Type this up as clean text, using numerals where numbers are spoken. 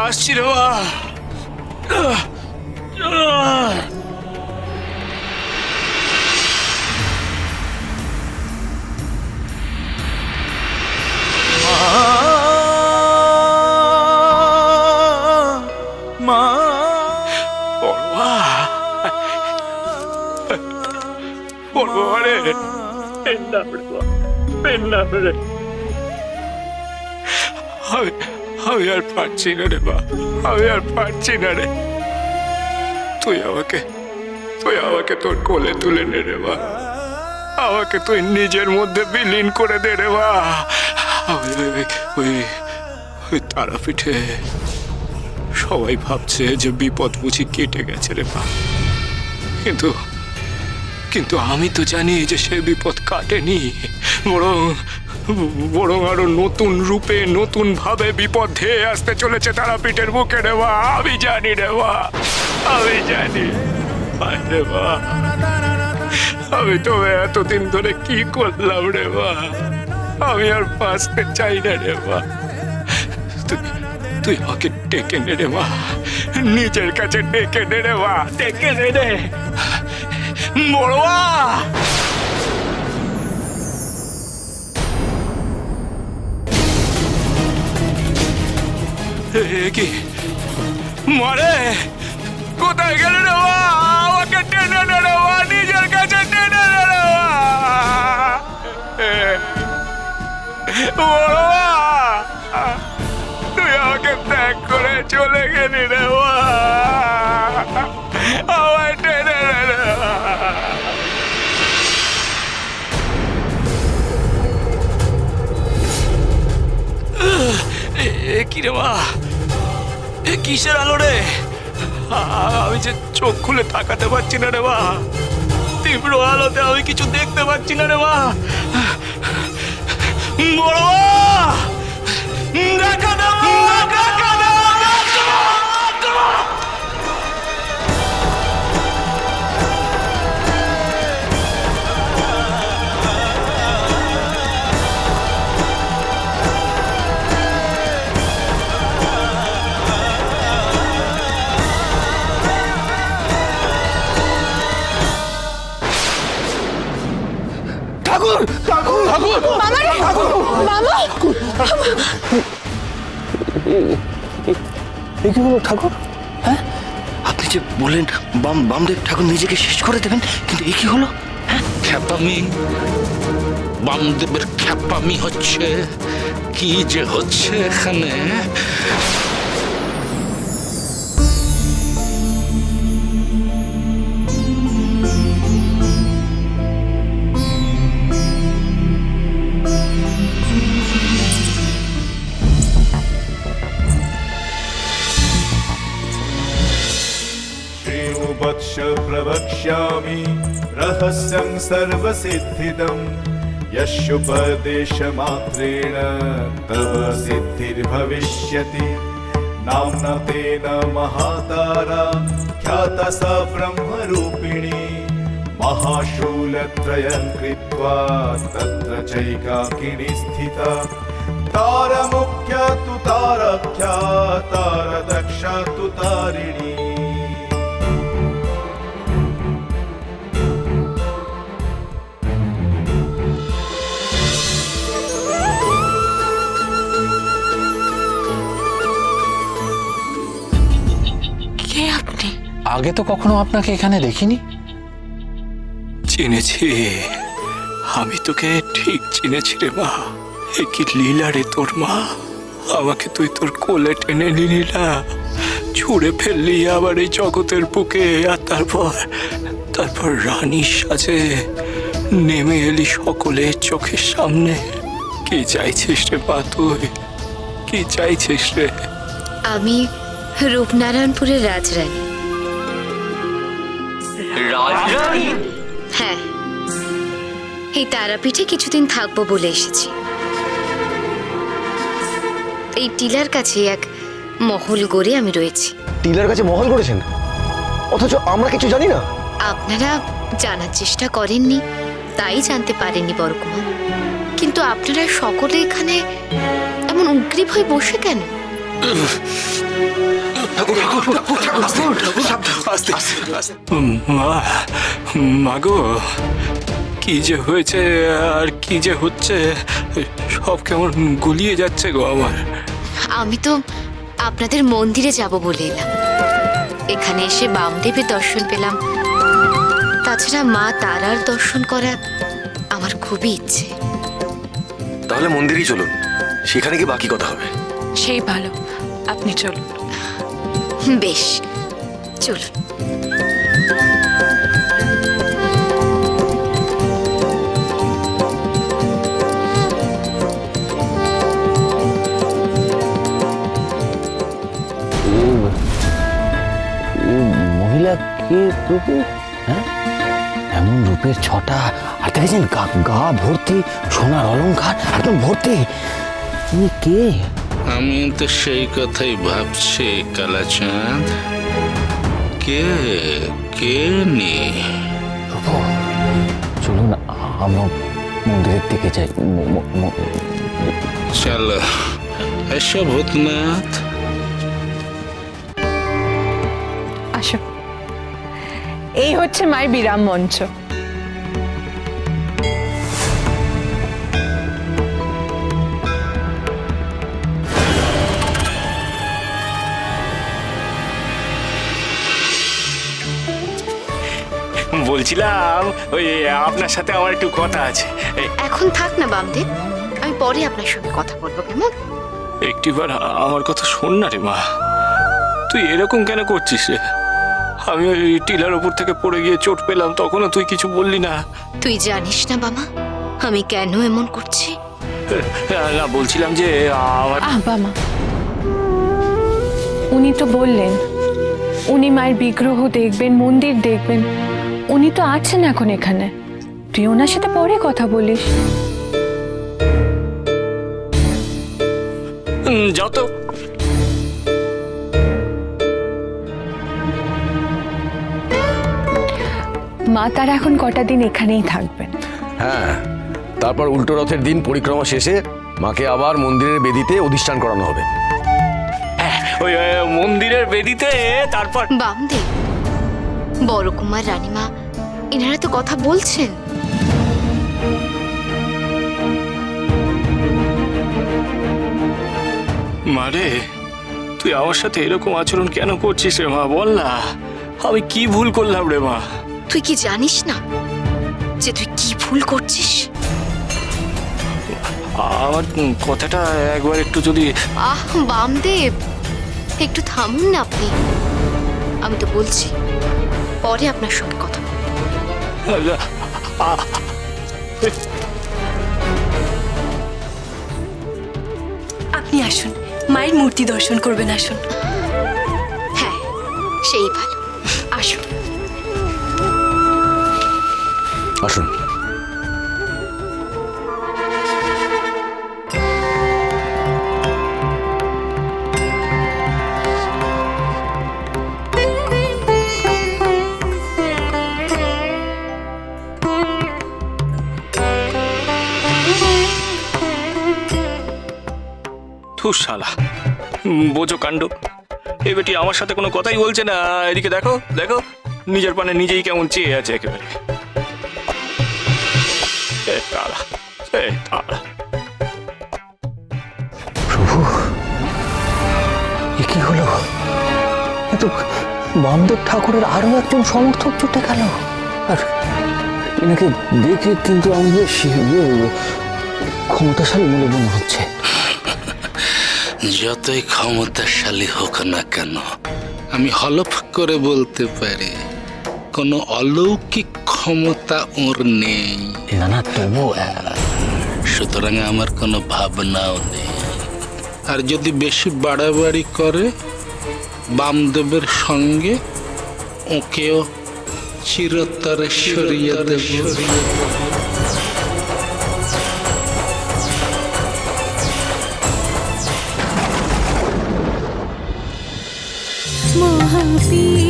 আসছি রে মা। মা পড়ুয়া, পড়ুয়া রে, আমি আর পারছি না রে মা, আমি আর পারছি না রে। তুই আমাকে তোর কোলে তুলে নে রে মা, আমাকে তুই নিজের মধ্যে বিলীন করে দে রে মা। ওই তারাপীঠে সবাই ভাবছে যে বিপদ বুঝি কেটে গেছে রে মা, কিন্তু আমি তো জানি যে সে বিপদ কাটেনি, বরং আরো নতুন রূপে নতুন ভাবে বিপদ ধেয়ে আসতে চলেছে তারাপীঠের বুকে রে মা। আমি জানি রে মা, আমি জানি রে মা। আমি তো এতদিন ধরে কি করলাম রে মা, আমি আর বাঁচতে চাই না রে মা। তুই আমাকে ডেকে নে রে মা, নিজের কাছে ডেকে নে রে মা, ডেকে নে রে বড়ুয়া। কি মারে, কোথায় গেলে রে মা? আমাকে টেনে নে রে মা, নিজের কাছে টেনে নে রে মা। বড়ুয়া, তুই আমাকে ত্যাগ করে চলে গেলি রে মা, আমায় টেনে নে রে মা। কি রে মা, কিসের আলো রে? আমি যে চোখ খুলে তাকাতে পারছি না রে মা, তীব্র আলোতে আমি কিছু দেখতে পাচ্ছি না রে মা। বড়ুয়া, দেখা দাও, দেখা দাও। ঠাকুর, ঠাকুর, ঠাকুর, মামা, এ কি হলো ঠাকুর? হ্যাঁ, আপনি যে বললেন বামদেব ঠাকুর নিজেকে শেষ করে দেবেন, কিন্তু এ কি হলো? খ্যাপামি, বামদেবের খ্যাপামি হচ্ছে। কি যে হচ্ছে এখানে! वक्ष प्रवक्ष्यामि रहस्यं सर्वसिद्धिदं यस्योपदेशमात्रेण तव सिद्धिर्भविष्यति। नाम्ना तेन महातारा ख्याता सा ब्रह्मरूपिणी महाशूलत्रयं कृत्वा तत्र चैकाकिनी स्थिता। तारमुख्या तु तारख्या तारदक्षा तु तारिणी। আগে তো কখনো আপনাকে এখানে দেখিনি। চিনেছি, আমি তোকে ঠিক চিনেছি রে মা। এ কি লীলা রে তোর মা, আমাকে তুই তোর কোলে টেনে নিলি না, ছুঁড়ে ফেললি আবার এই জগতের বুকে, আর তারপর রানীর সাজে নেমে এলি সকলের চোখের সামনে। কি চাইছিস রে মা, তুই কি চাইছিস রে? আমি রূপনারায়ণপুরের রাজরানী। রাজরানী? হ্যাঁ, এই তারাপীঠে কিছুদিন থাকবো বলে এসেছি। এই টিলার কাছে এক মহল গড়ে আমি রয়েছি। টিলার কাছে মহল করেছেন, অথচ আমরা কিছু জানি না। আপনারা জানার চেষ্টা করেননি, তাই জানতে পারেননি বড়কুমা। কিন্তু আপনারা সকলে এখানে এমন উগ্রীব হয়ে বসে কেন? মাগো, কি যে হয়েছে আর কি যে হচ্ছে, সব কেমন গুলিয়ে যাচ্ছে গো আমার। আমি তো আপনাদের মন্দিরে যাব বলে এলাম, এখানে এসে বামদেবের দর্শন পেলাম। তাছাড়া মা তারার দর্শন করা আমার খুবই ইচ্ছে। তাহলে মন্দিরেই চলুন, সেখানে কি বাকি কথা হবে। সেই ভালো, আপনি চলুন। বেশ, চলুন। মহিলা কে প্রভু? হ্যাঁ, এমন রূপের ছটা, আর দেখেছেন গা ভর্তি সোনার অলংকার, একদম ভর্তি। তুমি কে? আমি তো সেই কথাই ভাবছি কালাচাঁদ। কে কে নি? প্রভু চলুন, আমরা মন্দিরের দিকে যাই। চলো, এসো ভূতনাথ। আসো, এই হচ্ছে মায়ের বিরাম মঞ্চ। বলছিলাম ওই আপনার সাথে আমার একটু কথা আছে। এখন থাক না বামদেব, আমি পরে আপনার সঙ্গে কথা বলবো, কেমন? একটিবার আমার কথা শোন না রে মা, তুই এরকম কেন করছিস রে? আমি ওই টিলার ওপর থেকে পড়ে গিয়ে চোট পেলাম, তখনও তুই কিছু বললি না। তুই জানিস না বাবা আমি কেন এমন করছি? না, বলছিলাম যে আমার বাবা, উনি তো বললেন উনি মায়ের বিগ্রহ দেখবেন, মন্দির দেখবেন। উনি তো আছেন এখন এখানে, তুই ওনার সাথে পরে কথা বলিস। যত মা তারা এখন কটা দিন এখানেই থাকবেন। হ্যাঁ, তারপর উল্টো রথের দিন পরিক্রমা শেষে মাকে আবার মন্দিরের বেদিতে অধিষ্ঠান করানো হবে। ওই মন্দিরের বেদিতে, তারপর বামদেব, বড় কুমার রানীমা এনারা তো কথা বলছেন। মারে, তুই আমার সাথে এরকম আচরণ কেন করছিস রে মা? বল না, আমি কি ভুল করলাম রে মা? তুই কি জানিস না যে তুই কি ভুল করছিস? আমার কথাটা একবার একটু যদি... বামদেব, একটু থামুন না আপনি। আমি তো বলছি পরে আপনার সঙ্গে কথা বলবো। আপনি আসুন, মায়ের মূর্তি দর্শন করবেন, আসুন। হ্যাঁ, সেই ভালো, আসুন। আসুন। শালা বোঝো কাণ্ড, এ বেটি আমার সাথে কোনো কথাই বলছে না। এদিকে দেখো দেখো, নিজের পানে নিজেই কেমন চেয়ে আছে একেবারে। প্রভু, এ কি হলো? এ তো বামদেব ঠাকুরের আরো একজন সমর্থক জুটে গেল। আর এনাকে দেখে কিন্তু আমি বেশ ক্ষমতাশালী বলে মনে হচ্ছে। যতই ক্ষমতাশালী হোক না কেন, আমি হলফ করে বলতে পারি কোনো অলৌকিক ক্ষমতা ওর নেই। না না, তবু সুতরাং আমার কোনো ভাবনাও নেই। আর যদি বেশি বাড়াবাড়ি করে, বামদেবের সঙ্গে ওকেও চিরতরে সরিয়ে দেব। মহাবীর